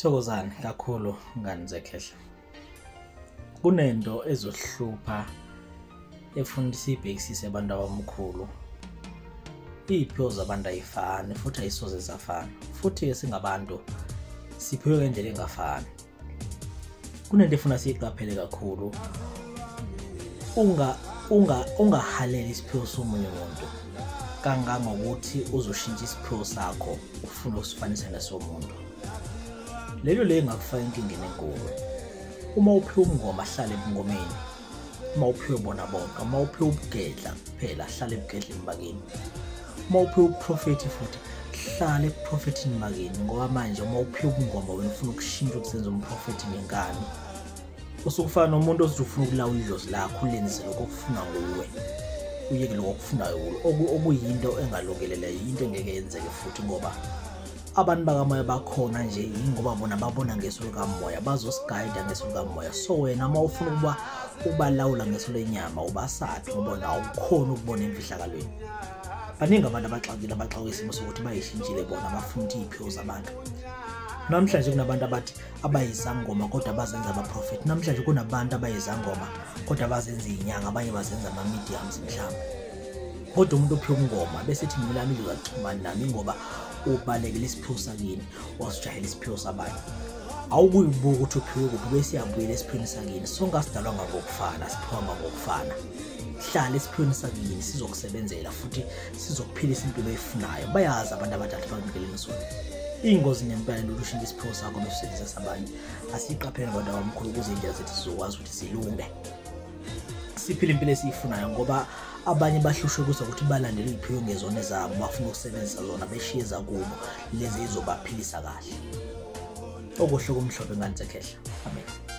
Thokozani kakhulu ngani zekhehla. Kunento ezohlupha efuna sibhekisise abantu abamkhulu. Iy'phiwo zabantu ayifani futhi ayisoze zafana. Futhi singabantu siphiwe ngendlela engafani. Kunento efuna siyiqaphele kakhulu. Ungahaleli isiphiwo somunye umuntu kangangokuthi uzoshintsha isiphiwo sakho ufuna ukusifanisa nesomuntu. Lelo ngakufaka enkingeni enkulu. Uma uphiwe umngoma hlale ebungomeni, uma uphiwe bona bonke, uma uphiwe ubugedla kuphela hlale ebugedla embakeni, uma uphiwe ubuprofethi futhi hlale ebuprofethini bakini, ngoba manje uma uphiwe ubungoma wena ufuna ukushintsha ukusenza umprofethi ngenkani, usukufana nomuntu ozofuna ukulawula idlozi lakho ulenze lokho okufuna nguwe, uyeke lokho okufunayo okuyinto engalungelele, into engeke yenzeke futhi ngoba abantu bakamoya bakhona nje ingoba bona babona ngeso likamoya, bazosigayida ngeso likamoya. So wena uma ufuna ubalawula ngeso lenyama ubasaphi ngoba awukhona ukubona emfihlakalweni. Baningi abantu abaxakile isimo sokuthi bayishintshile bona bafuna iy'phiwo zabantu. Namhlanje kunabantu abayizangoma kodwa bazenza abaprofethi. Namhlanje kunabantu abayizangoma kodwa bazenza iy'nyanga, abanye bazenza ama-mediums mhlawumbe. Kodwa umuntu ophiwe umngoma bese ethi mina lami ngizoxhumana nami ngoba ubalekile isiphiwo sakini wasijahela isiphiwo sabanye. Awukuyibuka ukuthi uphiwe kuphi bese iyabuyela esiphweni sakini. Sonke asidalwanga ngokufana, siphiwanga ngokufana. Hlala esiphweni sakini sizokusebenzela futhi sizokuphilisa impilo oyifunayo. Bayazi abantu abadala abanikele sona. Iy'ngozi ngempela lokushintsha isiphiwo sakho bese usebenzisa sabanye. Asiqaphele abantu abamkhulu ukuze indlela zethu zizokwazi ukuthi zilunge. Siphile impilo esiyifunayo ngoba abanye bahlushwe kuze ukuthi balandele iy'phiwo ngezona zabo bafuna ukusebenzisa zona beshiye zakubo lezi ezizobaphilisa kahle. Okuhle kumhlophe ngani zekhehla. Amen.